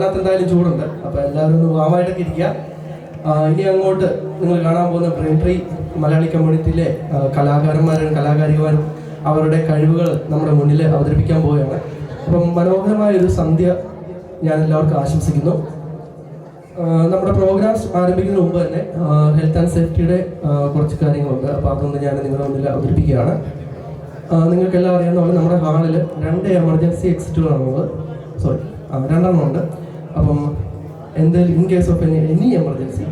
എന്തായാലും ചൂടുണ്ട്. അപ്പോൾ എല്ലാവരും ഒന്ന് വാമായിട്ടൊക്കെ ഇരിക്കുക. ഇനി അങ്ങോട്ട് നിങ്ങൾ കാണാൻ പോകുന്ന ബ്രെയിൻ ട്രീ മലയാളി കമ്മ്യൂണിറ്റിയിലെ കലാകാരന്മാരും കലാകാരിമാരും അവരുടെ കഴിവുകൾ നമ്മുടെ മുന്നിൽ അവതരിപ്പിക്കാൻ പോവുകയാണ്. അപ്പം മനോഹരമായൊരു സന്ധ്യ ഞാൻ എല്ലാവർക്കും ആശംസിക്കുന്നു. നമ്മുടെ പ്രോഗ്രാംസ് ആരംഭിക്കുന്നതിന് മുമ്പ് തന്നെ ഹെൽത്ത് ആൻഡ് സേഫ്റ്റിയുടെ കുറച്ച് കാര്യങ്ങളുണ്ട്. അപ്പോൾ അതൊന്ന് ഞാൻ നിങ്ങളുടെ മുന്നിൽ അവതരിപ്പിക്കുകയാണ്. നിങ്ങൾക്കെല്ലാം അറിയാവുന്ന പോലെ നമ്മുടെ ഹാളിൽ 2 എമർജൻസി എക്സിറ്റുകളാണുള്ളത്. രണ്ടെണ്ണം ഉണ്ട്. അപ്പം എന്തെങ്കിലും in case of any emergency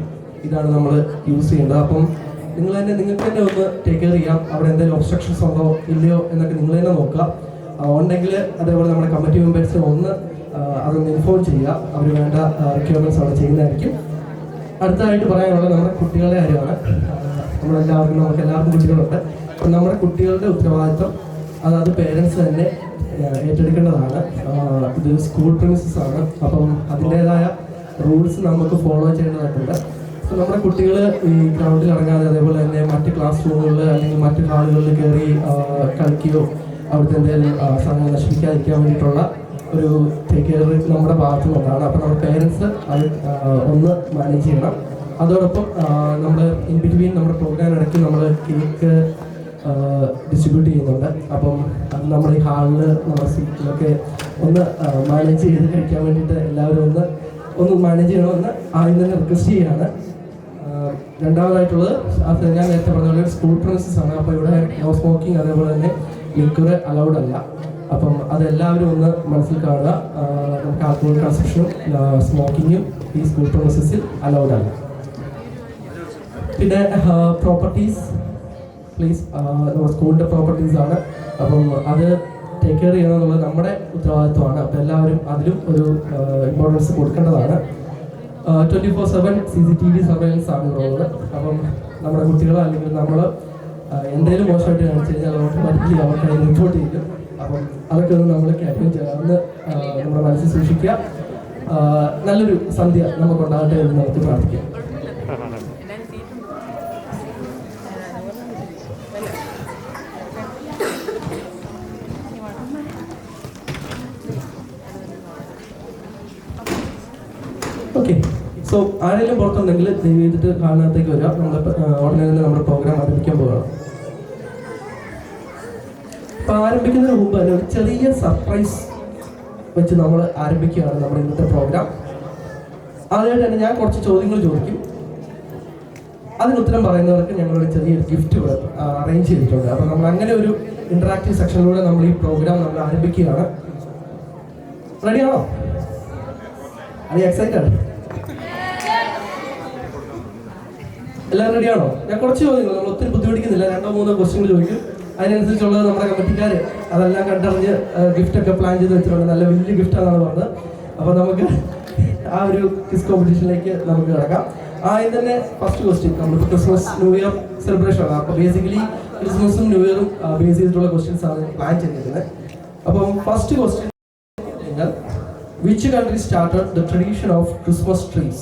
ഇതാണ് നമ്മൾ യൂസ് ചെയ്യേണ്ടത്. അപ്പം നിങ്ങൾക്ക് തന്നെ ഒന്ന് ടേക്ക് കെയർ ചെയ്യാം. അവിടെ എന്തെങ്കിലും ഒബ്സ്ട്രക്ഷൻസ് ഉണ്ടോ ഇല്ലയോ എന്നൊക്കെ നിങ്ങൾ തന്നെ നോക്കുക. ഉണ്ടെങ്കിൽ അതേപോലെ നമ്മുടെ കമ്മിറ്റി മെമ്പേഴ്സ് ഒന്ന് അതൊന്ന് ഇൻഫോം ചെയ്യുക. അവർ വേണ്ട റിക്വയർമെൻറ്റ്സ് അവിടെ ചെയ്യുന്നതായിരിക്കും. അടുത്തതായിട്ട് പറയാനുള്ളത് നമ്മുടെ കുട്ടികളുടെ കാര്യമാണ്. നമുക്ക് എല്ലാവർക്കും കുട്ടികളുണ്ട്. അപ്പം നമ്മുടെ കുട്ടികളുടെ ഉത്തരവാദിത്വം അത് പേരൻസ് തന്നെ ഏറ്റെടുക്കേണ്ടതാണ്. ഇത് സ്കൂൾ പ്രിമിസസ് ആണ്. അപ്പം അതിൻ്റെതായ റൂൾസ് നമുക്ക് ഫോളോ ചെയ്യേണ്ടതായിട്ടുണ്ട്. അപ്പം നമ്മുടെ കുട്ടികൾ ഈ ഗ്രൗണ്ടിൽ ഇറങ്ങാതെ അതേപോലെ തന്നെ മറ്റ് ക്ലാസ് റൂമുകളിൽ അല്ലെങ്കിൽ മറ്റ് ഹാളുകളിൽ കയറി കളിക്കുകയോ അവിടുത്തെ എന്തെങ്കിലും സമയം നശിപ്പിക്കാതിരിക്കാൻ വേണ്ടിയിട്ടുള്ള ഒരു ടേക്ക് കെയർ നമ്മുടെ ഭാഗത്തു നിന്നുണ്ടാണ്. അപ്പം നമ്മുടെ പേരൻസ് അത് ഒന്ന് മാനേജ് ചെയ്യണം. അതോടൊപ്പം നമ്മൾ ഇൻ ബിറ്റ്വീൻ നമ്മുടെ പ്രോഗ്രാം ഇടയ്ക്ക് നമ്മൾ കേക്ക് ഡിസ്ട്രിബ്യൂട്ട് ചെയ്യുന്നുണ്ട്. അപ്പം അത് നമ്മുടെ ഈ ഹാളിൽ നമ്മുടെ സീറ്റിലൊക്കെ ഒന്ന് മാനേജ് ചെയ്ത് കഴിക്കാൻ വേണ്ടിയിട്ട് എല്ലാവരും ഒന്ന് മാനേജ് ചെയ്യണമെന്ന് ആദ്യം തന്നെ റിക്വസ്റ്റ് ചെയ്യുകയാണ്. രണ്ടാമതായിട്ടുള്ളത് ഞാൻ നേരത്തെ പറഞ്ഞ പോലെ സ്കൂൾ പ്രിമിസസ് ആണ്. അപ്പോൾ ഇവിടെ നോ സ്മോക്കിംഗ് അതേപോലെ തന്നെ ലിക്വർ അലൗഡ് അല്ല. അപ്പം അതെല്ലാവരും ഒന്ന് മനസ്സിൽ കാണുക. നമുക്ക് ആൽക്കഹോൾ കൺസംഷനും സ്മോക്കിങ്ങും ഈ സ്കൂൾ പ്രിമിസസിൽ അലൗഡ് അല്ല. പിന്നെ പ്രോപ്പർട്ടീസ് പ്ലീസ് നമ്മുടെ സ്കൂളിൻ്റെ പ്രോപ്പർട്ടീസ് ആണ്. അപ്പം അത് ടേക്ക് കെയർ ചെയ്യണം എന്നുള്ളത് നമ്മുടെ ഉത്തരവാദിത്വമാണ്. അപ്പോൾ എല്ലാവരും അതിലും ഒരു ഇമ്പോർട്ടൻസ് കൊടുക്കേണ്ടതാണ്. 24/7 CCTV സർവൈലൻസ് ആണ് ഉള്ളത്. അപ്പം നമ്മുടെ കുട്ടികളോ അല്ലെങ്കിൽ നമ്മൾ എന്തെങ്കിലും മോശമായിട്ട് കാണിച്ചു കഴിഞ്ഞാൽ ഓട്ടോമാറ്റിക്കലി അവർക്ക് റിപ്പോർട്ട് ചെയ്യും. അപ്പം അതൊക്കെ ഒന്ന് നമ്മൾ കാര്യം ചെയ്യാമെന്ന് നമ്മുടെ മനസ്സിൽ സൂക്ഷിക്കുക. നല്ലൊരു സന്ധ്യ നമുക്കുണ്ടാകട്ടെ എന്ന് നമുക്ക് പ്രാർത്ഥിക്കാം. ഓക്കെ, സോ ആരെങ്കിലും പുറത്തുണ്ടെങ്കിൽ ദയവ് ചെയ്തിട്ട് കാണാത്തേക്ക് വരിക. ഉടനെ തന്നെ നമ്മുടെ പ്രോഗ്രാം ആരംഭിക്കാൻ പോവുകയാണ്. അപ്പോൾ ആരംഭിക്കുന്നതിന് മുമ്പ് തന്നെ ഒരു ചെറിയ സർപ്രൈസ് വെച്ച് നമ്മൾ ആരംഭിക്കുകയാണ് നമ്മുടെ ഇന്നത്തെ പ്രോഗ്രാം. ആദ്യമായിട്ട് തന്നെ ഞാൻ കുറച്ച് ചോദ്യങ്ങൾ ചോദിക്കും. അതിന് ഉത്തരം പറയുന്നവർക്ക് ഞങ്ങളൊരു ചെറിയൊരു ഗിഫ്റ്റ് അറേഞ്ച് ചെയ്തിട്ടുണ്ട്. അപ്പോൾ നമ്മൾ അങ്ങനെ ഒരു ഇന്ററാക്റ്റീവ് സെക്ഷനിലൂടെ നമ്മൾ ഈ പ്രോഗ്രാം നമ്മൾ ആരംഭിക്കുകയാണ്. റെഡിയാണോ? അത് എക്സൈറ്റഡ്? എല്ലാം റെഡിയാണോ? ഞാൻ കുറച്ച് ചോദ്യങ്ങൾ, നമ്മൾ ഒത്തിരി ബുദ്ധിമുട്ടിക്കുന്നില്ല, 2-3 ക്വസ്റ്റ്യങ്ങൾ ചോദിക്കും. അതിനനുസരിച്ചുള്ളത് നമ്മുടെ കമ്മിറ്റിക്കാർ അതെല്ലാം കണ്ടറിഞ്ഞ് ഗിഫ്റ്റൊക്കെ പ്ലാൻ ചെയ്ത് വെച്ചിട്ടുണ്ട്. നല്ല വലിയ ഗിഫ്റ്റാണെന്നാണ് പറഞ്ഞത്. അപ്പോൾ നമുക്ക് ആ ഒരു ക്വിസ് കോമ്പറ്റീഷനിലേക്ക് നമുക്ക് കിടക്കാം. ആദ്യം തന്നെ ഫസ്റ്റ് ക്വസ്റ്റ്യൻ, നമ്മളിപ്പോൾ ക്രിസ്മസ് ന്യൂ ഇയർ സെലിബ്രേഷൻ ആണ്. അപ്പോൾ ബേസിക്കലി ക്രിസ്മസും ന്യൂ ഇയറും ബേസ് ചെയ്തിട്ടുള്ള ക്വസ്റ്റ്യൻസ് ആണ് പ്ലാൻ ചെയ്തിരിക്കുന്നത്. അപ്പം first question, which country started the tradition of Christmas trees?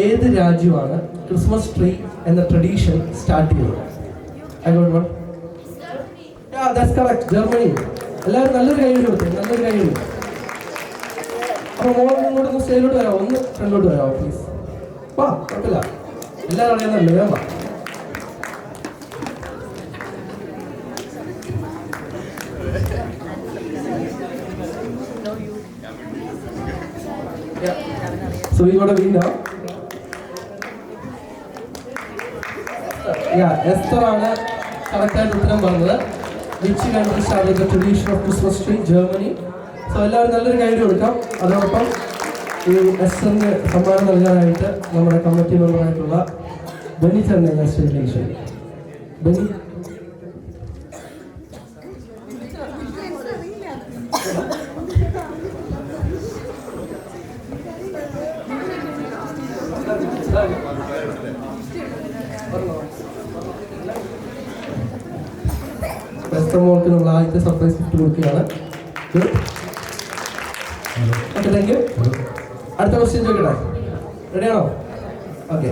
ഏത് രാജ്യമാണ് ക്രിസ്മസ് ട്രീ എന്ന ട്രഡീഷൻ സ്റ്റാർട്ട് ചെയ്തത്? I got one. Yeah, that's correct. Germany. എല്ലാവരും നല്ലൊരു കൈ കൊടുത്തു, നല്ലൊരു കൈ കൊടുത്തു. അപ്പോൾ മോളിൽ ഇങ്ങോട്ട് സ്റ്റേജിലോട്ട് വരാമോ? ഒന്ന് ഫ്രണ്ടിലോട്ട് വരാമോ പ്ലീസ്? വാ, കുഴപ്പമില്ല, എല്ലാവരും അറിയാന്നല്ലേ, വേണം വാ. So we got a winner. Esther ആണ് കറക്റ്റായിട്ട് ഉത്തരം പറഞ്ഞത്. Which country started the tradition of Christmas tree? Germany. So എല്ലാവരും നല്ലൊരു കൈ കൊടുക്കാം. അതോടൊപ്പം ഈ എസ്റ്ററിന് സമ്മാനം നൽകാനായിട്ട് നമ്മുടെ കമ്മിറ്റി മെമ്പറായിട്ടുള്ള ബെന്നി ചേർന്ന് ഞാൻ സ്റ്റേജിലേക്ക് ക്ഷണിക്കും. ബെന്നി. മോൾക്ക് നമ്മൾ ആദ്യത്തെ സർപ്രൈസ് ഗിഫ്റ്റ് കൊടുക്കുകയാണ്. Okay, thank you. അടുത്ത ക്വസ്റ്റ്യൻ ചോദിക്കട്ടെ? റെഡിയാണോ? Okay.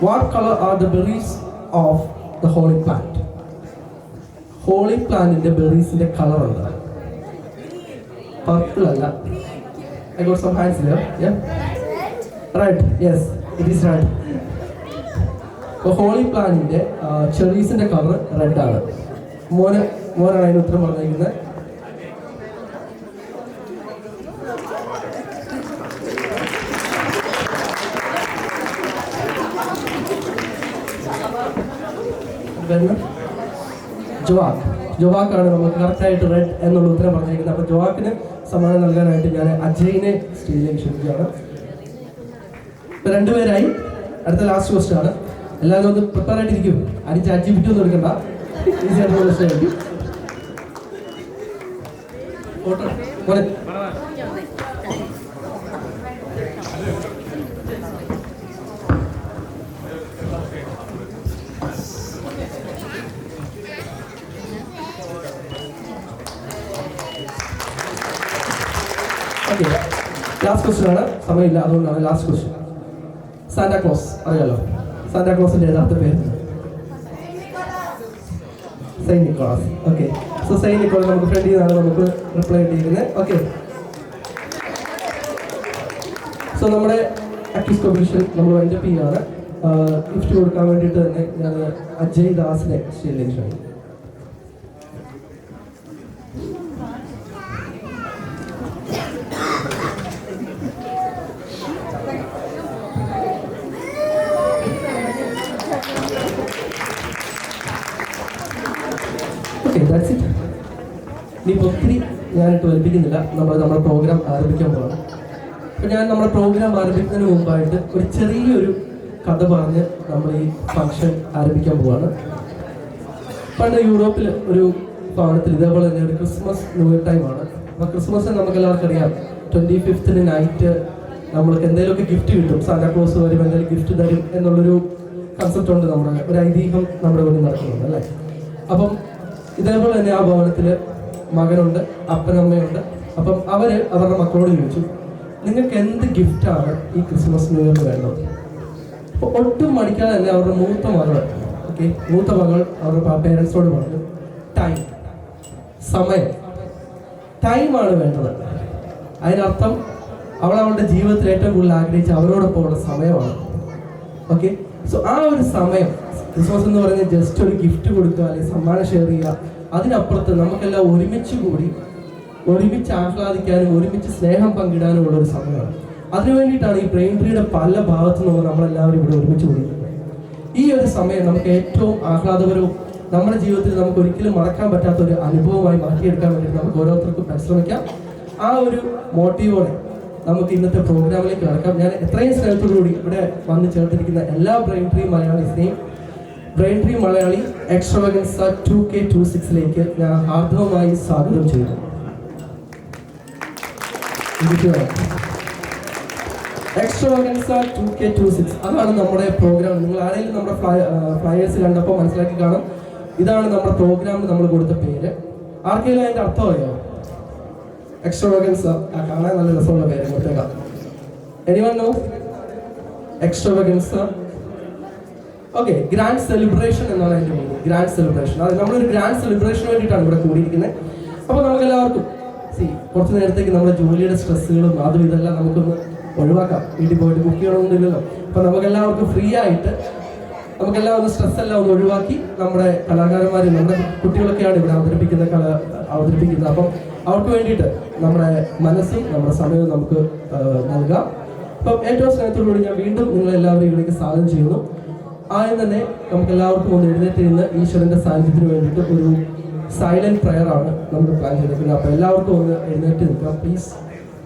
What colour are the berries of the holly plant? Holly പ്ലാന്റിന്റെ ബെറീസിന്റെ കളർ എന്താ? പർപ്പിൾ അല്ല, I got some hands there. Yeah? Right. Yes, it is right. അപ്പോൾ ഹോളി പ്ലാന്റിൻ്റെ ചെറീസിൻ്റെ കളർ റെഡാണ്. മോനാണ് അതിന് ഉത്തരം പറഞ്ഞിരിക്കുന്നത്. ജോവാക്കാണ് നമുക്ക് കറക്റ്റായിട്ട് റെഡ് എന്നുള്ള ഉത്തരം പറഞ്ഞിരിക്കുന്നത്. അപ്പോൾ ജോവാക്കിന് സമ്മാനം നൽകാനായിട്ട് ഞാൻ അജയിനെ സ്റ്റേജിലേക്ക് ക്ഷണിക്കുകയാണ്. ഇപ്പം 2 പേരായി. അടുത്ത ലാസ്റ്റ് ക്വസ്റ്റ്യൻ ആണ്. എല്ലാവരും ഒന്ന് പ്രിപ്പയർ ആയിട്ടിരിക്കും. ആരും ചാറ്റ് ജിപിടി ഒന്നും എടുക്കണ്ട. ഈസി ആയിട്ടുള്ള ക്വസ്റ്റ്യൻ ആയിരിക്കും. ഓക്കെ, ലാസ്റ്റ് ക്വസ്റ്റ്യൻ ആണ്. സമയമില്ല, അതുകൊണ്ടാണ് ലാസ്റ്റ് ക്വസ്റ്റ്യൻ. സാന്റാക്ലോസ് അറിയാലോ. സാന്റാക്ലോസിന്റെ യഥാർത്ഥ പേര് saint Nicholas. Okay, so saint Nicholas നമുക്ക് ഫ്രണ്ടിൽ നിന്നാണ് നമുക്ക് റിപ്ലൈ ചെയ്തിരിക്കുന്നത്. ഓക്കെ, സോ നമ്മുടെ അക്യൂസ് കോമ്പറ്റീഷൻ നമ്മൾ വൈൻഡപ്പ് ചെയ്യുകയാണ്. ഗിഫ്റ്റ് കൊടുക്കാൻ വേണ്ടിയിട്ട് തന്നെ ഞാൻ അജയ് ദാസിനെ സ്റ്റേജിലേക്ക് ക്ഷണിക്കും. ഇനിയിപ്പോൾ ഒത്തിരി ഞാനിട്ട് ഏൽപ്പിക്കുന്നില്ല. നമ്മുടെ പ്രോഗ്രാം ആരംഭിക്കാൻ പോകണം. അപ്പോൾ ഞാൻ നമ്മുടെ പ്രോഗ്രാം ആരംഭിക്കുന്നതിന് മുമ്പായിട്ട് ഒരു ചെറിയൊരു കഥ പറഞ്ഞ് നമ്മൾ ഈ ഫംഗ്ഷൻ ആരംഭിക്കാൻ പോവാണ്. പണ്ട് യൂറോപ്പിൽ ഒരു ഭവനത്തിൽ ഇതേപോലെ തന്നെ ഒരു ക്രിസ്മസ് ന്യൂ ഇയർ ടൈമാണ്. അപ്പോൾ ക്രിസ്മസിന് നമുക്ക് എല്ലാവർക്കും അറിയാം 25th നൈറ്റ് നമ്മൾക്ക് എന്തെങ്കിലുമൊക്കെ ഗിഫ്റ്റ് കിട്ടും. സാന്റാക്ലോസ് വരും, എന്തെങ്കിലും ഗിഫ്റ്റ് തരും എന്നുള്ളൊരു കൺസെപ്റ്റ് ഉണ്ട്, നമ്മുടെ ഒരു ഐതിഹ്യം നമ്മുടെ മുന്നിൽ നടക്കുന്നുണ്ട് അല്ലേ. അപ്പം ഇതേപോലെ തന്നെ ആ ഭവനത്തിൽ മകനുണ്ട്, അപ്പനമ്മയുണ്ട്. അപ്പം അവരുടെ മക്കളോട് ചോദിച്ചു, നിങ്ങൾക്ക് എന്ത് ഗിഫ്റ്റാണ് ഈ ക്രിസ്മസ് ന്യൂ ഇയറിന് വേണ്ടത്? അപ്പോൾ ഒട്ടും മടിക്കാതെ തന്നെ അവരുടെ മൂത്ത മകൾ അവരുടെ പേരൻസിനോട് പറഞ്ഞു, ടൈമാണ് വേണ്ടത്. അതിനർത്ഥം അവളുടെ ജീവിതത്തിൽ ഏറ്റവും കൂടുതൽ ആഗ്രഹിച്ച അവരോടൊപ്പമുള്ള സമയമാണ്. ഓക്കെ, സോ ആ ഒരു സമയം ക്രിസ്മസ് എന്ന് പറയുന്നത് ജസ്റ്റ് ഒരു ഗിഫ്റ്റ് കൊടുക്കുക അല്ലെങ്കിൽ സമ്മാനം ഷെയർ ചെയ്യുക, അതിനപ്പുറത്ത് നമുക്കെല്ലാം ഒരുമിച്ച് ആഹ്ലാദിക്കാനും ഒരുമിച്ച് സ്നേഹം പങ്കിടാനും ഉള്ള ഒരു സമയമാണ്. അതിനു വേണ്ടിയിട്ടാണ് ഈ ബ്രെയിൻ ട്രീയുടെ പല ഭാഗത്തു നിന്നും നമ്മളെല്ലാവരും ഇവിടെ ഒരുമിച്ച് കൂടിയിരിക്കുന്നത്. ഈ ഒരു സമയം നമുക്ക് ഏറ്റവും ആഹ്ലാദകരവും നമ്മുടെ ജീവിതത്തിൽ നമുക്ക് ഒരിക്കലും മറക്കാൻ പറ്റാത്ത ഒരു അനുഭവമായി മാറ്റിയെടുക്കാൻ വേണ്ടിയിട്ട് നമുക്ക് ഓരോരുത്തർക്കും പരിശ്രമിക്കാം. ആ ഒരു മോട്ടീവോടെ നമുക്ക് ഇന്നത്തെ പ്രോഗ്രാമിലേക്ക് കടക്കാം. ഞാൻ എത്രയും സ്നേഹത്തോടുകൂടി ഇവിടെ വന്ന് ചേർത്തിരിക്കുന്ന എല്ലാ ബ്രെയിൻ ട്രീ മലയാളീസിനെയും brain tree Malayali extravaganza 2K26 ഞാൻ ഹാർദവമായി സ്വാഗതം ചെയ്യുന്നു. എക്സ്ട്രാവഗൻസ 2K26 അതാണ് നമ്മുടെ പ്രോഗ്രാം. നിങ്ങൾ ആരെങ്കിലും നമ്മുടെ ഫ്ലയേഴ്സ് കണ്ടപ്പോൾ മനസ്സിലാക്കി കാണും, ഇതാണ് നമ്മുടെ പ്രോഗ്രാമിന് നമ്മൾ കൊടുത്ത പേര്. ആർക്കെങ്കിലും അതിൻ്റെ അർത്ഥം അറിയാമോ? എക്സ്ട്രാവഗൻസ കാണാൻ നല്ല രസമുള്ള പേര് കൊടുത്തേക്കാം. Anyone know extravaganza? Okay, grand celebration എന്നാണ് അതിൻ്റെ മീനിങ്. ഗ്രാൻഡ് സെലിബ്രേഷൻ, അത് നമ്മളൊരു ഗ്രാൻഡ് സെലിബ്രേഷന് വേണ്ടിയിട്ടാണ് ഇവിടെ കൂടിയിരിക്കുന്നത്. അപ്പോൾ നമുക്കെല്ലാവർക്കും കുറച്ച് നേരത്തേക്ക് നമ്മുടെ ജോലിയുടെ സ്ട്രെസ്സുകളും അതും ഇതെല്ലാം നമുക്കൊന്ന് ഒഴിവാക്കാം. വീട്ടിൽ പോയിട്ട് കുക്ക് ചെയ്യണമെന്നില്ലല്ലോ. അപ്പോൾ നമുക്കെല്ലാവർക്കും ഫ്രീ ആയിട്ട് നമുക്കെല്ലാം ഒന്ന് സ്ട്രെസ് എല്ലാം ഒന്ന് ഒഴിവാക്കി നമ്മുടെ കലാകാരന്മാർ, നമ്മുടെ കുട്ടികളൊക്കെയാണ് ഇവിടെ അവതരിപ്പിക്കുന്നത്. അപ്പം അവർക്ക് വേണ്ടിയിട്ട് നമ്മുടെ മനസ്സും നമ്മുടെ സമയവും നമുക്ക് നൽകാം. അപ്പം ഏറ്റവും സ്നേഹത്തോടുകൂടി ഞാൻ വീണ്ടും നിങ്ങളെല്ലാവരും ഇവിടേക്ക് സ്വാഗതം ചെയ്യുന്നു. ആദ്യം തന്നെ നമുക്ക് എല്ലാവർക്കും ഒന്ന് എഴുന്നേറ്റ് നിന്ന് ഈശ്വരന്റെ സാന്നിധ്യത്തിന് വേണ്ടിയിട്ട് ഒരു സൈലന്റ് പ്രയർ ആണ് നമ്മൾ പ്ലാൻ ചെയ്തിരിക്കുന്നത്. അപ്പോൾ എല്ലാവർക്കും ഒന്ന് എഴുന്നേറ്റ് നിൽക്കാം please.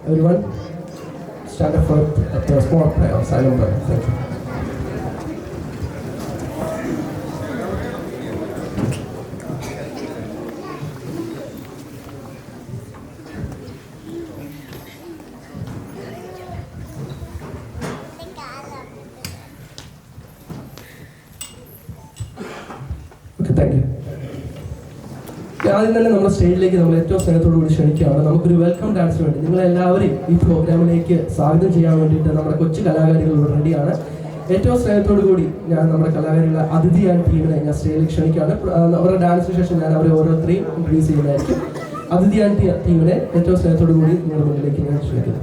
Everyone stand for a small prayer, silent prayer. Thank you. ആദ്യം തന്നെ നമ്മുടെ സ്റ്റേജിലേക്ക് നമ്മൾ ഏറ്റവും സ്നേഹത്തോടു കൂടി ക്ഷണിക്കുകയാണ്. നമുക്കൊരു വെൽക്കം ഡാൻസ് വേണ്ടി നിങ്ങളെല്ലാവരെയും ഈ പ്രോഗ്രാമിലേക്ക് സ്വാഗതം ചെയ്യാൻ വേണ്ടിയിട്ട് നമ്മുടെ കൊച്ചു കലാകാരികൾ റെഡിയാണ്. ഏറ്റവും സ്നേഹത്തോടു കൂടി ഞാൻ നമ്മുടെ കലാകാരികളെ അതിഥിയായ ടീമിനെ ഞാൻ സ്റ്റേജിലേക്ക് ക്ഷണിക്കുകയാണ്. അവരുടെ ഡാൻസിന് ശേഷം ഞാൻ അവരെ ഓരോരുത്തരെയും ഇൻട്രൊഡ്യൂസ് ചെയ്യുന്നതായിരിക്കും. അതിഥിയായ ടീമിനെ ഏറ്റവും സ്നേഹത്തോടു കൂടി നിങ്ങളുടെ മുന്നിലേക്ക് ഞാൻ ക്ഷണിക്കുന്നു.